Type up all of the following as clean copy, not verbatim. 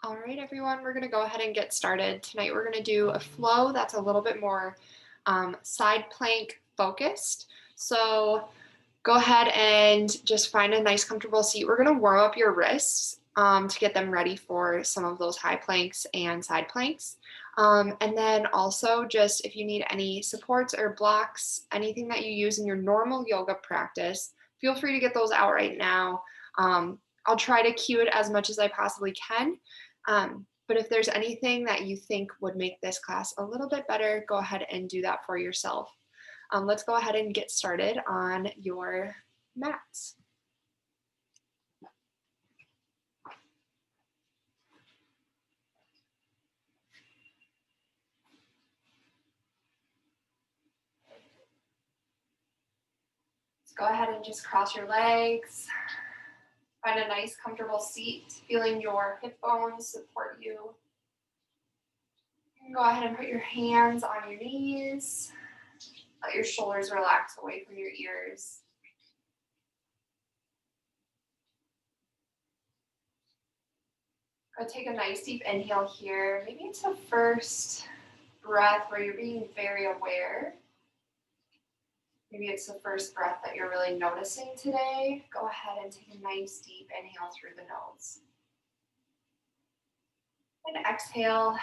All right, everyone, we're going to go ahead and get started. Tonight, we're going to do a flow that's a little bit more side plank focused. So go ahead and just find a nice, comfortable seat. We're going to warm up your wrists to get them ready for some of those high planks and side planks. And then also just if you need any supports or blocks, anything that you use in your normal yoga practice, feel free to get those out right now. I'll try to cue it as much as I possibly can. But if there's anything that you think would make this class a little bit better, go ahead and do that for yourself. Let's go ahead and get started on your mats. So go ahead and just cross your legs. Find a nice, comfortable seat, feeling your hip bones support you. You can go ahead and put your hands on your knees. Let your shoulders relax away from your ears. Go take a nice deep inhale here. Maybe it's the first breath where you're being very aware. Maybe it's the first breath that you're really noticing today. Go ahead and take a nice deep inhale through the nose. And exhale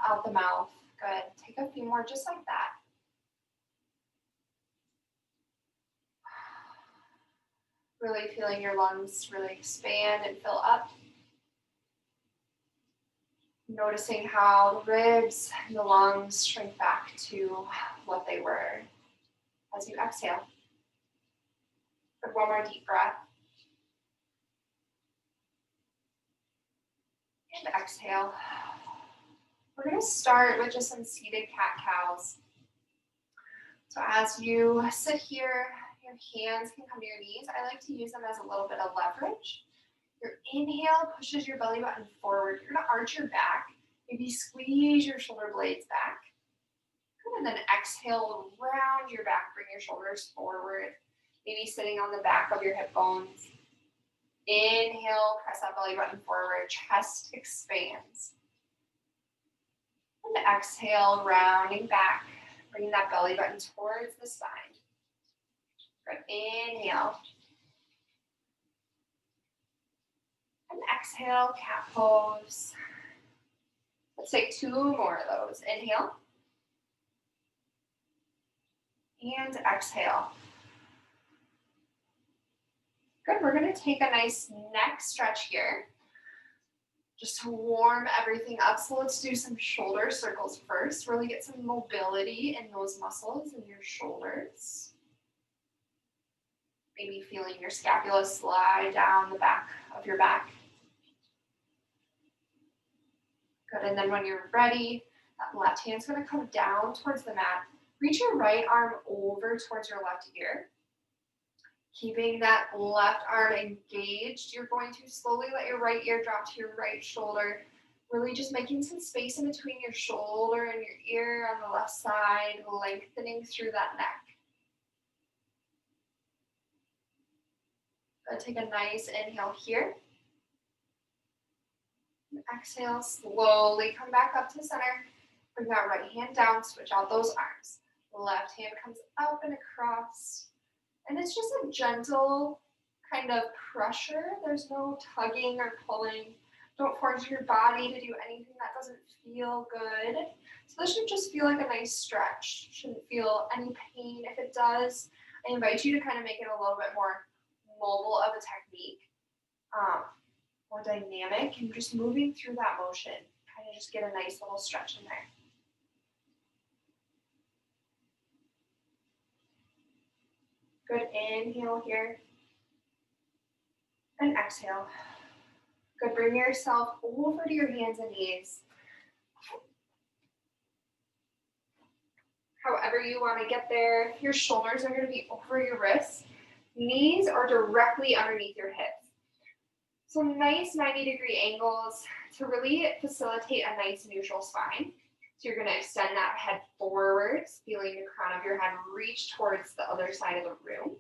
out the mouth. Good. Take a few more just like that. Really feeling your lungs really expand and fill up. Noticing how the ribs and the lungs shrink back to what they were as you exhale. Good, one more deep breath. And exhale. We're going to start with just some seated cat-cows. So as you sit here, your hands can come to your knees. I like to use them as a little bit of leverage. Your inhale pushes your belly button forward. You're going to arch your back. Maybe squeeze your shoulder blades back. Good, and then exhale, round your back. Bring your shoulders forward. Maybe sitting on the back of your hip bones. Inhale, press that belly button forward. Chest expands. And exhale, rounding back. Bringing that belly button towards the spine. Good, inhale. And exhale, cat pose. Let's take two more of those. Inhale. And exhale. Good, we're going to take a nice neck stretch here. Just to warm everything up. So let's do some shoulder circles first. Really get some mobility in those muscles in your shoulders. Maybe feeling your scapula slide down the back of your back. Good, and then when you're ready, that left hand's going to come down towards the mat. Reach your right arm over towards your left ear. Keeping that left arm engaged, you're going to slowly let your right ear drop to your right shoulder. Really just making some space in between your shoulder and your ear on the left side, lengthening through that neck. Go take a nice inhale here. And exhale, slowly come back up to center. Bring that right hand down, switch out those arms. Left hand comes up and across. And it's just a gentle kind of pressure. There's no tugging or pulling. Don't force your body to do anything that doesn't feel good. So this should just feel like a nice stretch. Shouldn't feel any pain. If it does, I invite you to kind of make it a little bit more mobile of a technique, more dynamic, and just moving through that motion. Kind of just get a nice little stretch in there. Good, inhale here. And exhale. Good, bring yourself over to your hands and knees. However you want to get there, your shoulders are going to be over your wrists. Knees are directly underneath your hips. So nice 90-degree angles to really facilitate a nice neutral spine. So you're going to extend that head forwards, feeling the crown of your head reach towards the other side of the room.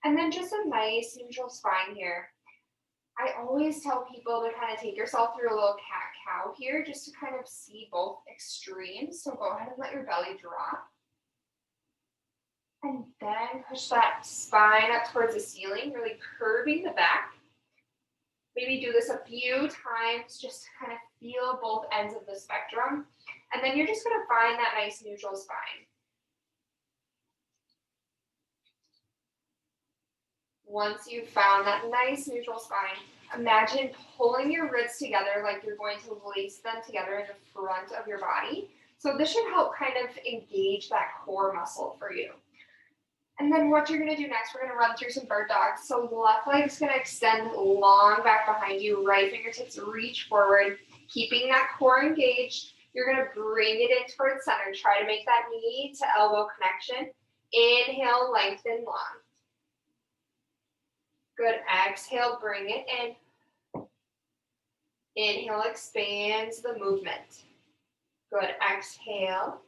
And then just a nice neutral spine here. I always tell people to kind of take yourself through a little cat-cow here just to kind of see both extremes. So go ahead and let your belly drop. And then push that spine up towards the ceiling, really curving the back. Maybe do this a few times just to kind of feel both ends of the spectrum. And then you're just going to find that nice neutral spine. Once you've found that nice neutral spine, imagine pulling your ribs together like you're going to lace them together in the front of your body. So this should help kind of engage that core muscle for you. And then what you're going to do next, we're going to run through some bird dogs. So the left leg is going to extend long back behind you, right fingertips reach forward, keeping that core engaged. You're going to bring it in towards center. Try to make that knee to elbow connection. Inhale, lengthen long. Good. Exhale, bring it in. Inhale, expands the movement. Good. Exhale.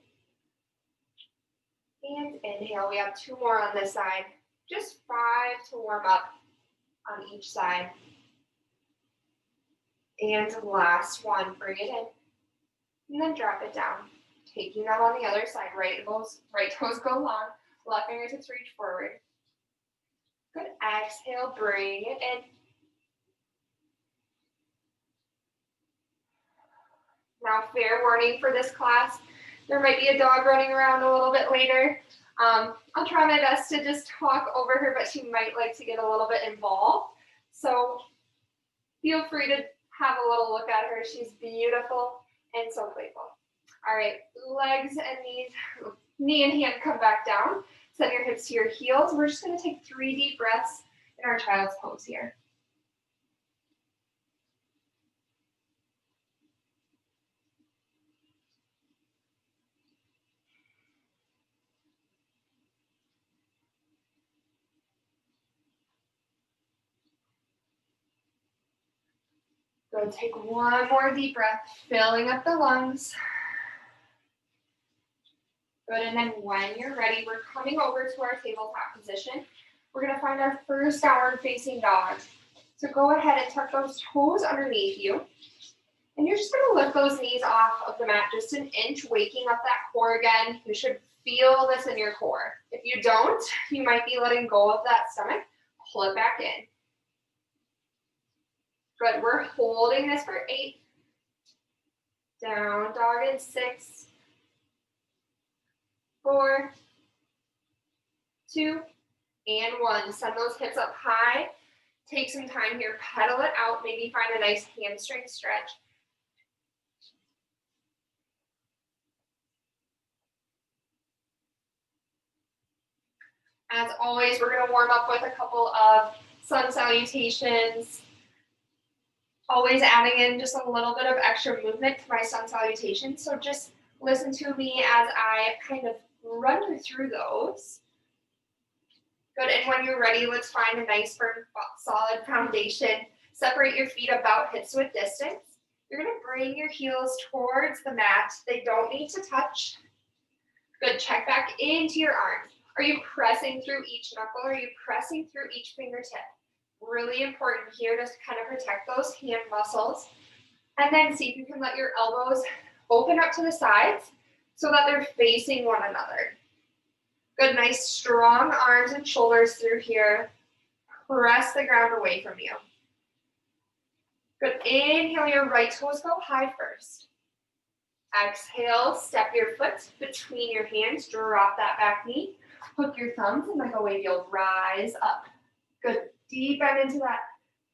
And inhale. We have 2 more on this side. Just 5 to warm up on each side. And last one. Bring it in. And then drop it down. Taking that on the other side. Right toes go long. Left fingertips reach forward. Good. Exhale, bring it in. Now, fair warning for this class, there might be a dog running around a little bit later. I'll try my best to just talk over her, but she might like to get a little bit involved. So feel free to have a little look at her. She's beautiful and so playful. All right, legs and knees, knee and hand come back down. Send your hips to your heels. We're just going to take 3 deep breaths in our child's pose here. Go take 1 more deep breath, filling up the lungs. Good, and then when you're ready, we're coming over to our tabletop position. We're going to find our first downward facing dog. So go ahead and tuck those toes underneath you. And you're just going to lift those knees off of the mat just an inch, waking up that core again. You should feel this in your core. If you don't, you might be letting go of that stomach. Pull it back in. Good, we're holding this for 8. Down dog in 6, 4, 2, and 1. Send those hips up high. Take some time here, pedal it out. Maybe find a nice hamstring stretch. As always, we're going to warm up with a couple of sun salutations. Always adding in just a little bit of extra movement to my sun salutations. So just listen to me as I kind of run you through those. Good, and when you're ready, let's find a nice, firm, solid foundation. Separate your feet about hips width distance. You're going to bring your heels towards the mat. They don't need to touch. Good, check back into your arms. Are you pressing through each knuckle? Are you pressing through each fingertip? Really important here to kind of protect those hand muscles. And then see if you can let your elbows open up to the sides so that they're facing one another. Good, nice strong arms and shoulders through here. Press the ground away from you. Good, inhale, your right toes go high first. Exhale, step your foot between your hands, drop that back knee. Hook your thumbs and like a wave, you'll rise up. Good, deep bend into that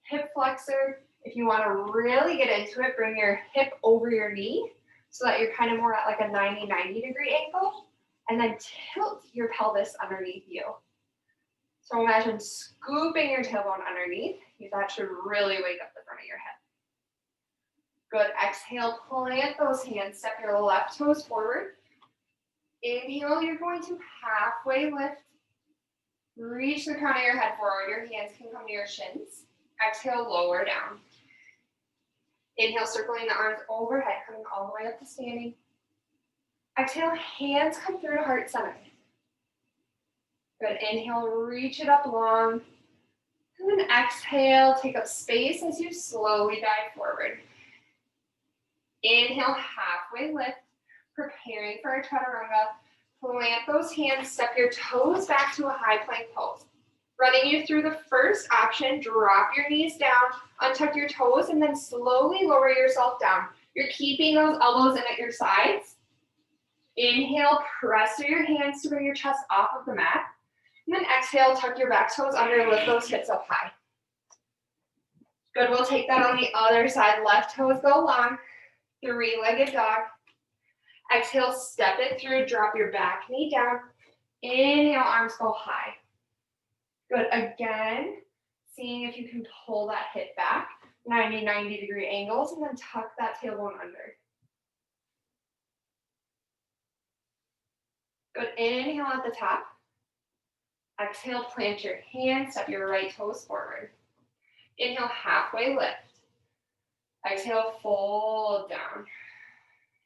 hip flexor. If you want to really get into it, bring your hip over your knee so that you're kind of more at like a 90 degree angle. And then tilt your pelvis underneath you. So imagine scooping your tailbone underneath. That should really wake up the front of your head. Good, exhale, plant those hands, step your left toes forward. Inhale, you're going to halfway lift. Reach the crown of your head forward. Your hands can come to your shins. Exhale, lower down. Inhale, circling the arms overhead, coming all the way up to standing. Exhale, hands come through to heart center. Good, inhale, reach it up long. And then exhale, take up space as you slowly dive forward. Inhale, halfway lift, preparing for a chaturanga. Plant those hands, step your toes back to a high plank pose. Running you through the first option, drop your knees down, untuck your toes, and then slowly lower yourself down. You're keeping those elbows in at your sides. Inhale, press through your hands to bring your chest off of the mat. And then exhale, tuck your back toes under, lift those hips up high. Good, we'll take that on the other side. Left toes go long, three-legged dog. Exhale, step it through, drop your back knee down. Inhale, arms go high. Good, again, seeing if you can pull that hip back, 90-degree angles, and then tuck that tailbone under. Good, inhale at the top. Exhale, plant your hands, step your right toes forward. Inhale, halfway lift. Exhale, fold down.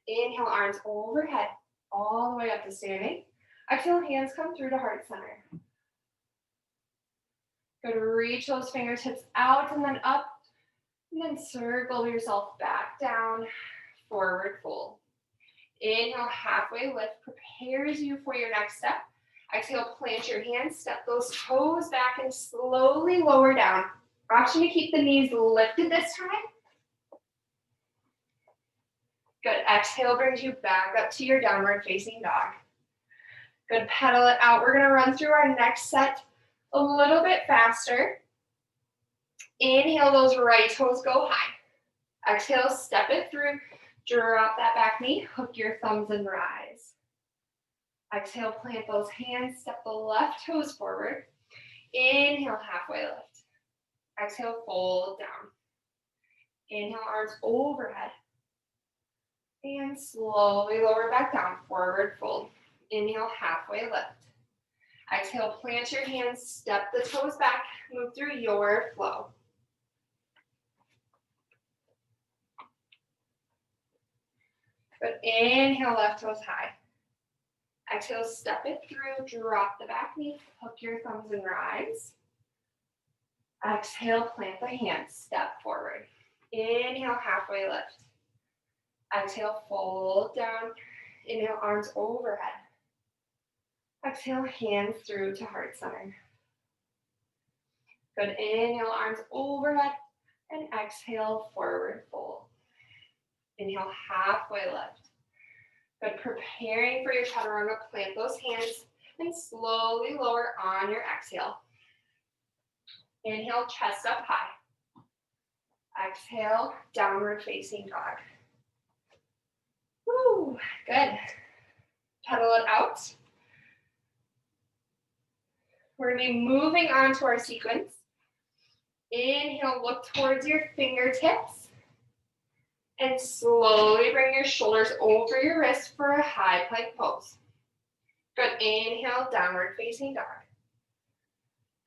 Inhale, arms overhead, all the way up to standing. Exhale, hands come through to heart center. Good, reach those fingertips out and then up, and then circle yourself back down, forward fold. Inhale, halfway lift, prepares you for your next step. Exhale, plant your hands, step those toes back and slowly lower down. Option to keep the knees lifted this time. Good, exhale brings you back up to your downward facing dog. Good, pedal it out. We're gonna run through our next set a little bit faster. Inhale, those right toes go high. Exhale, step it through, drop that back knee, hook your thumbs and rise. Exhale, plant those hands, step the left toes forward. Inhale, halfway lift. Exhale, fold down. Inhale, arms overhead. And slowly lower back down, forward fold. Inhale, halfway lift. Exhale, plant your hands, step the toes back, move through your flow. Good, inhale, left toes high. Exhale, step it through, drop the back knee, hook your thumbs and rise. Exhale, plant the hands, step forward. Inhale, halfway lift. Exhale, fold down. Inhale, arms overhead. Exhale, hands through to heart center. Good, inhale, arms overhead. And exhale, forward fold. Inhale, halfway lift. Good, preparing for your chaturanga, plant those hands and slowly lower on your exhale. Inhale, chest up high. Exhale, downward facing dog. Woo, good. Pedal it out. We're gonna be moving on to our sequence. Inhale, look towards your fingertips. And slowly bring your shoulders over your wrists for a high plank pose. Good, inhale, downward facing dog.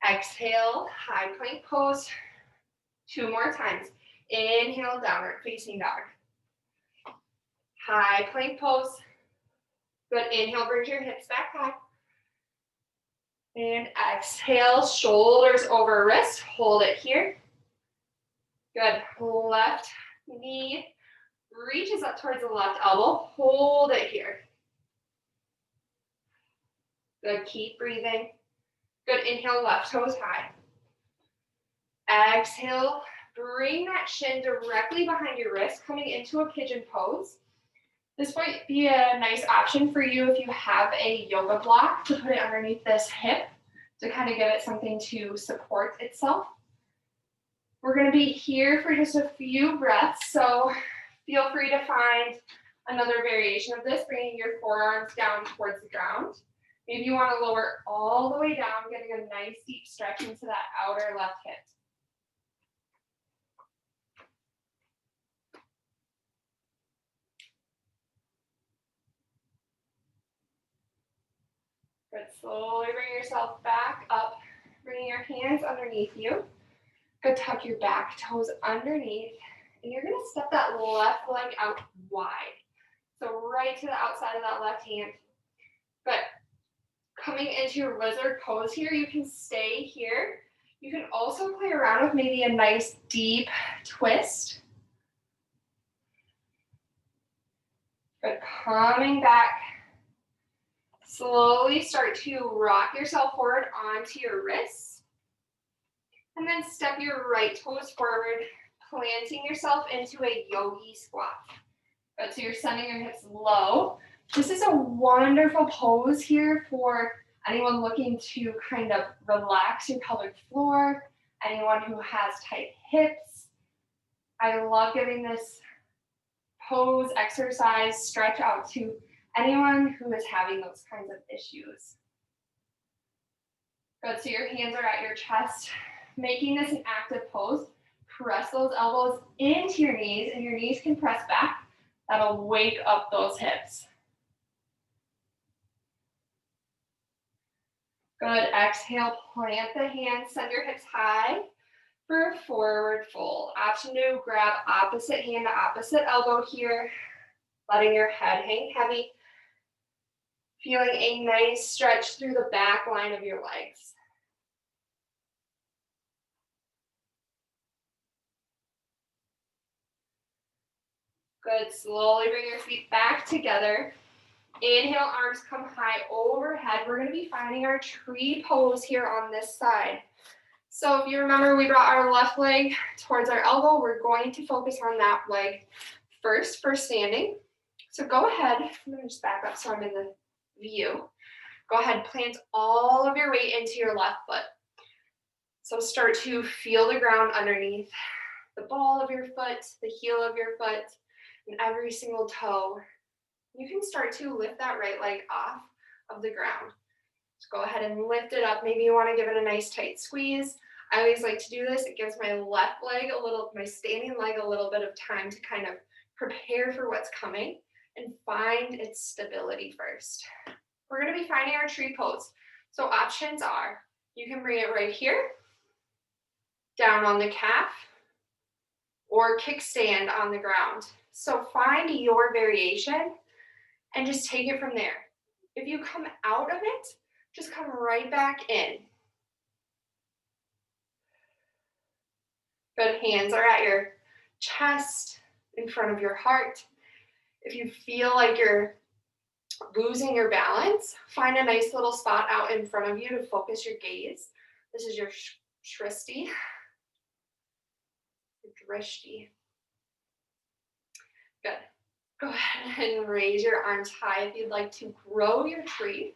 Exhale, high plank pose. 2 more times. Inhale, downward facing dog. High plank pose. Good, inhale, bring your hips back high. And exhale, shoulders over wrist, hold it here. Good, left knee reaches up towards the left elbow, hold it here. Good, keep breathing. Good, inhale, left toes high. Exhale, bring that shin directly behind your wrist, coming into a pigeon pose. This might be a nice option for you if you have a yoga block to put it underneath this hip to kind of give it something to support itself. We're going to be here for just a few breaths, so feel free to find another variation of this, bringing your forearms down towards the ground. Maybe you want to lower all the way down, getting a nice deep stretch into that outer left hip. Good, slowly bring yourself back up, bringing your hands underneath you. Good, tuck your back toes underneath, and you're gonna step that left leg out wide. So right to the outside of that left hand. Good. Coming into your lizard pose here, you can stay here. You can also play around with maybe a nice deep twist. But coming back, slowly start to rock yourself forward onto your wrists. And then step your right toes forward, planting yourself into a yogi squat. Good, so you're sending your hips low. This is a wonderful pose here for anyone looking to kind of relax your pelvic floor, anyone who has tight hips. I love giving this pose, exercise, stretch out to anyone who is having those kinds of issues. Good, so your hands are at your chest, making this an active pose. Press those elbows into your knees, and your knees can press back. That'll wake up those hips. Good, exhale, plant the hands, send your hips high for a forward fold. Option to grab opposite hand to opposite elbow here, letting your head hang heavy. Feeling a nice stretch through the back line of your legs. Good, slowly bring your feet back together. Inhale, arms come high overhead. We're gonna be finding our tree pose here on this side. So if you remember, we brought our left leg towards our elbow. We're going to focus on that leg first for standing. So go ahead, I'm gonna just back up so I'm in the view. Go ahead, plant all of your weight into your left foot. So start to feel the ground underneath the ball of your foot, the heel of your foot, and every single toe. You can start to lift that right leg off of the ground. So go ahead and lift it up. Maybe you want to give it a nice tight squeeze. I always like to do this. It gives my left leg my standing leg a little bit of time to kind of prepare for what's coming and find its stability first. We're going to be finding our tree pose. So options are, you can bring it right here, down on the calf, or kickstand on the ground. So find your variation and just take it from there. If you come out of it, just come right back in. Good, hands are at your chest, in front of your heart. If you feel like you're losing your balance, find a nice little spot out in front of you to focus your gaze. This is your drishti. Good. Go ahead and raise your arms high if you'd like to grow your tree.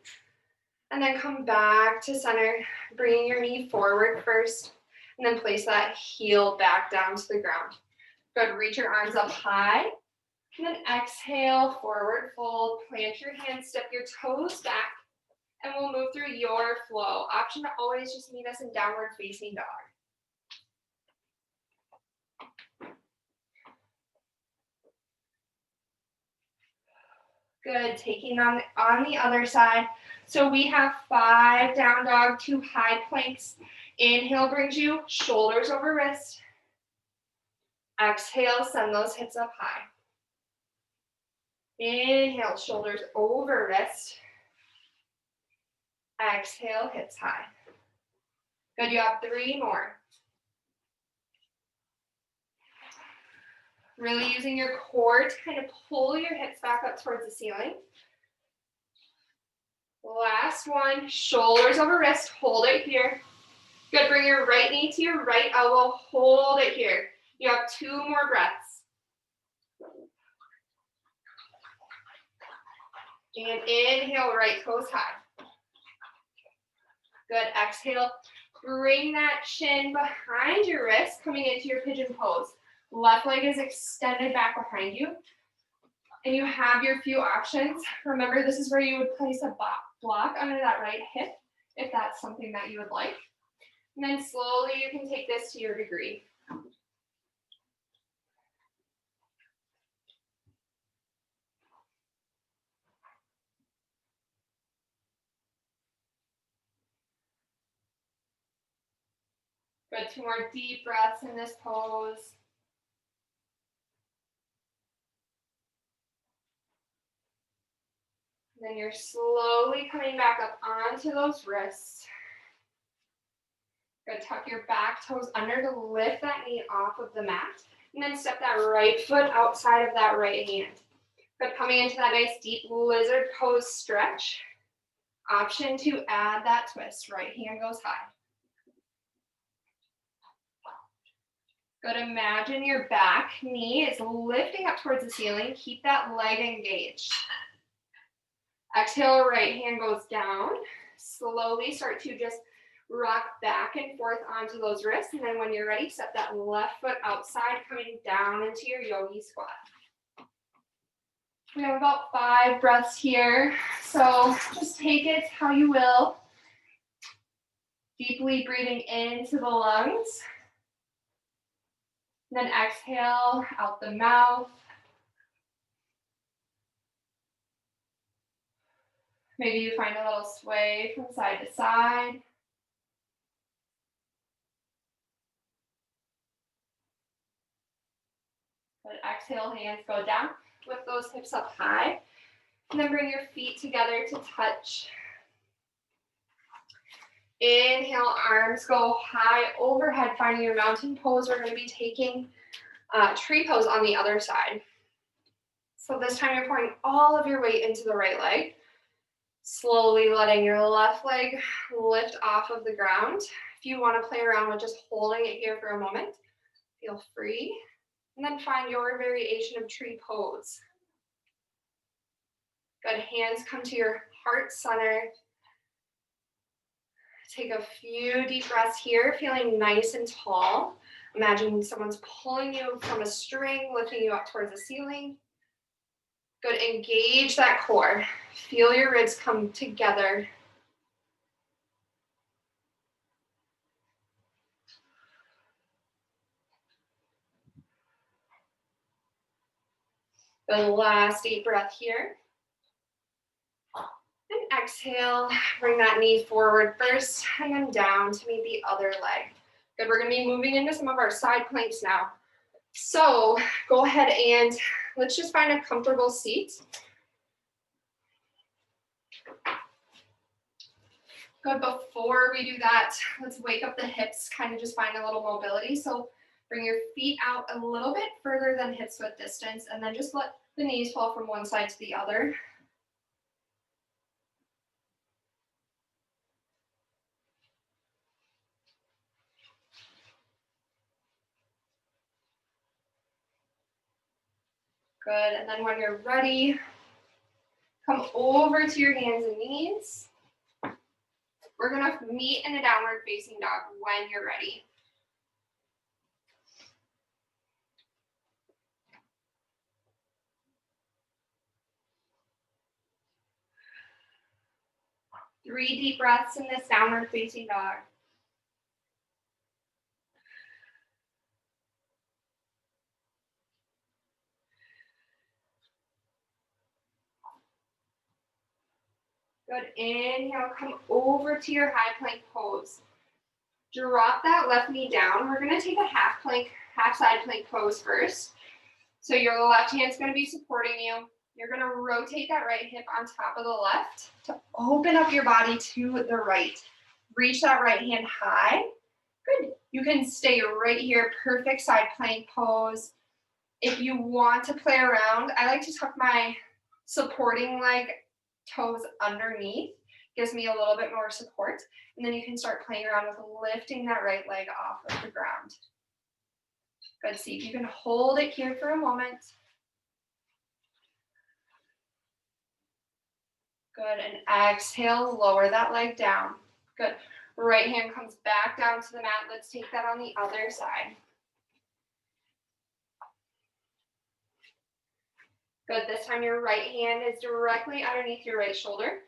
And then come back to center, bringing your knee forward first, and then place that heel back down to the ground. Good, reach your arms up high, and then exhale, forward fold, plant your hands, step your toes back, and we'll move through your flow. Option to always just meet us in downward facing dog. Good, taking on the other side. So we have 5 down dog, 2 high planks. Inhale brings you shoulders over wrist. Exhale, send those hips up high. Inhale, shoulders over wrist. Exhale, hips high. Good, you have 3 more. Really using your core to kind of pull your hips back up towards the ceiling. Last one, shoulders over wrist, hold it here. Good, bring your right knee to your right elbow, hold it here. You have 2 more breaths. And inhale, right toes high. Good, exhale, bring that shin behind your wrist, coming into your pigeon pose. Left leg is extended back behind you. And you have your few options. Remember, this is where you would place a block under that right hip, if that's something that you would like. And then slowly you can take this to your degree. Good, 2 more deep breaths in this pose. Then you're slowly coming back up onto those wrists. Good, tuck your back toes under to lift that knee off of the mat. And then step that right foot outside of that right hand. Good, coming into that nice deep lizard pose stretch. Option to add that twist. Right hand goes high. Good, imagine your back knee is lifting up towards the ceiling. Keep that leg engaged. Exhale, right hand goes down. Slowly start to just rock back and forth onto those wrists. And then when you're ready, step that left foot outside, coming down into your yogi squat. We have about 5 breaths here. So just take it how you will. Deeply breathing into the lungs. Then exhale out the mouth. Maybe you find a little sway from side to side. Good, exhale, hands go down with those hips up high. And then bring your feet together to touch. Inhale, arms go high overhead, finding your mountain pose. We're going to be taking tree pose on the other side. So this time you're pouring all of your weight into the right leg. Slowly letting your left leg lift off of the ground. If you want to play around with just holding it here for a moment, feel free. And then find your variation of tree pose. Good, hands come to your heart center. Take a few deep breaths here, feeling nice and tall. Imagine someone's pulling you from a string, lifting you up towards the ceiling. Good, engage that core. Feel your ribs come together. Good, last deep breath here. And exhale, bring that knee forward first and then down to meet the other leg. Good, we're gonna be moving into some of our side planks now. So go ahead and let's just find a comfortable seat. Good, before we do that, let's wake up the hips, kind of just find a little mobility. So bring your feet out a little bit further than hips width distance, and then just let the knees fall from one side to the other. Good, and then when you're ready, come over to your hands and knees. We're gonna meet in a downward facing dog when you're ready. Three deep breaths in this downward facing dog. Good, inhale, come over to your high plank pose. Drop that left knee down. We're gonna take a half plank, half side plank pose first. So your left hand's gonna be supporting you. You're gonna rotate that right hip on top of the left to open up your body to the right. Reach that right hand high. Good. You can stay right here, perfect side plank pose. If you want to play around, I like to tuck my supporting leg toes underneath. Gives me a little bit more support. And then you can start playing around with lifting that right leg off of the ground. Good, see if you can hold it here for a moment. Good, and exhale, lower that leg down. Good, right hand comes back down to the mat. Let's take that on the other side. Good, this time your right hand is directly underneath your right shoulder.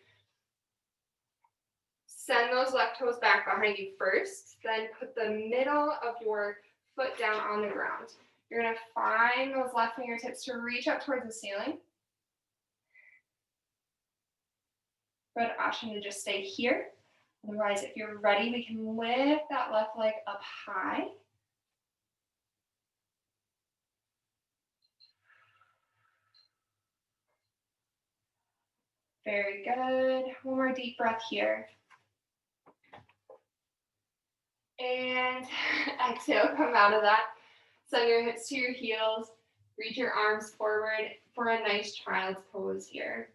Send those left toes back behind you first, then put the middle of your foot down on the ground. You're gonna find those left fingertips to reach up towards the ceiling. Good, option to just stay here. Otherwise, if you're ready, we can lift that left leg up high. Very good. One more deep breath here. And exhale, come out of that. Send your hips to your heels. Reach your arms forward for a nice child's pose here.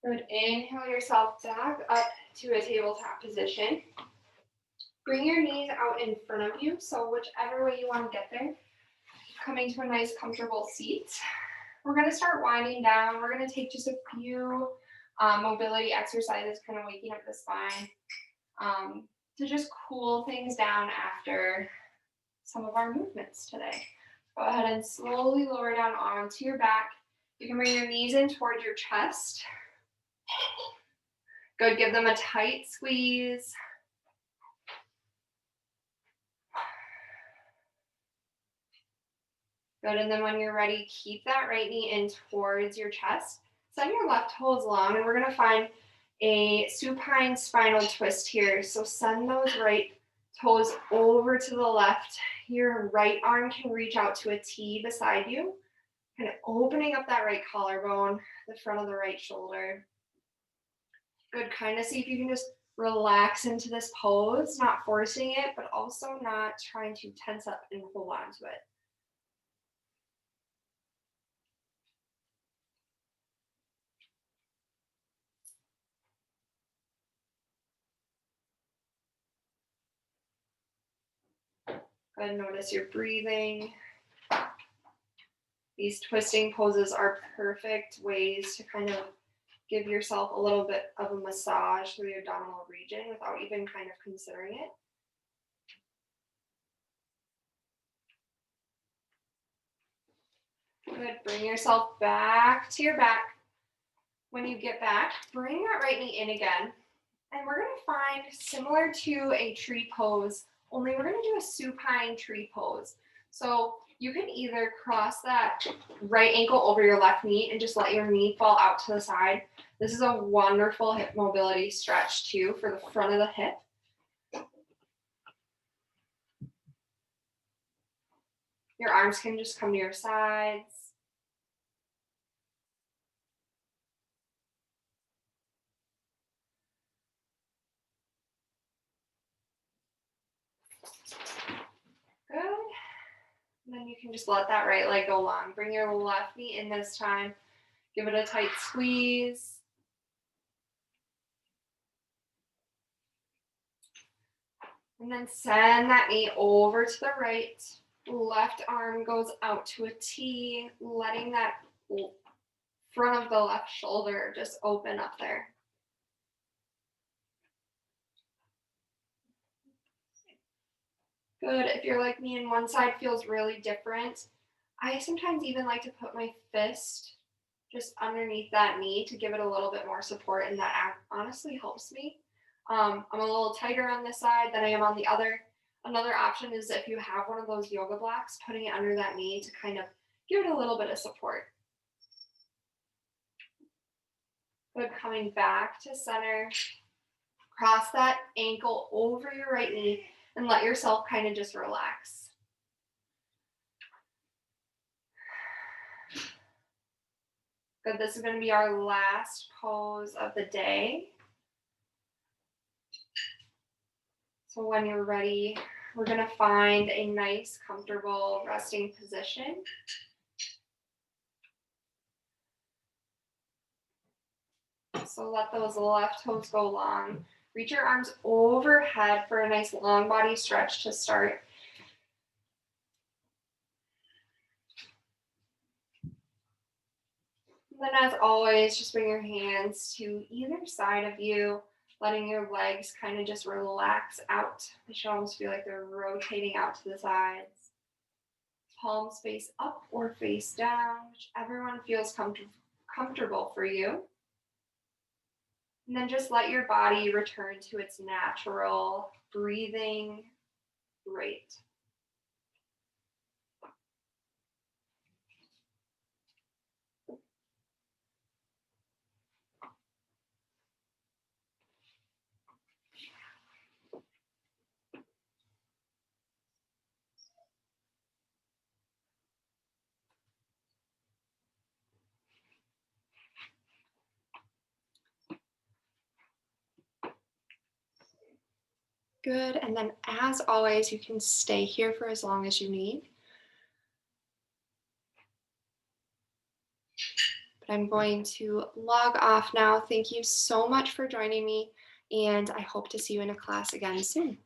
Good. Inhale yourself back up to a tabletop position. Bring your knees out in front of you, so whichever way you want to get there. Coming to a nice comfortable seat. We're going to start winding down. We're going to take just a few mobility exercises, kind of waking up the spine to just cool things down after some of our movements today. Go ahead and slowly lower down onto your back. You can bring your knees in towards your chest. Good, give them a tight squeeze. Good, and then when you're ready, keep that right knee in towards your chest. Send your left toes long, and we're gonna find a supine spinal twist here. So send those right toes over to the left. Your right arm can reach out to a T beside you, kind of opening up that right collarbone, the front of the right shoulder. Good, kind of see if you can just relax into this pose, not forcing it, but also not trying to tense up and hold on to it. Go ahead and notice your breathing. These twisting poses are perfect ways to kind of give yourself a little bit of a massage through the abdominal region without even kind of considering it. Good, bring yourself back to your back. When you get back, bring that right knee in again. And we're gonna find, similar to a tree pose, only we're gonna do a supine tree pose. So you can either cross that right ankle over your left knee and just let your knee fall out to the side. This is a wonderful hip mobility stretch too for the front of the hip. Your arms can just come to your sides. Good. And then you can just let that right leg go long. Bring your left knee in this time. Give it a tight squeeze. And then send that knee over to the right. Left arm goes out to a T, letting that front of the left shoulder just open up there. Good. If you're like me and one side feels really different, I sometimes even like to put my fist just underneath that knee to give it a little bit more support, and that honestly helps me. I'm a little tighter on this side than I am on the other. Another option is if you have one of those yoga blocks, putting it under that knee to kind of give it a little bit of support. Good, coming back to center. Cross that ankle over your right knee and let yourself kind of just relax. Good, this is going to be our last pose of the day. So when you're ready, we're going to find a nice, comfortable resting position. So let those left toes go long. Reach your arms overhead for a nice long body stretch to start. And then as always, just bring your hands to either side of you, letting your legs kind of just relax out. They should almost feel like they're rotating out to the sides. Palms face up or face down, whichever one feels comfortable for you. And then just let your body return to its natural breathing rate. Good. And then as always, you can stay here for as long as you need. But I'm going to log off now. Thank you so much for joining me, and I hope to see you in a class again soon.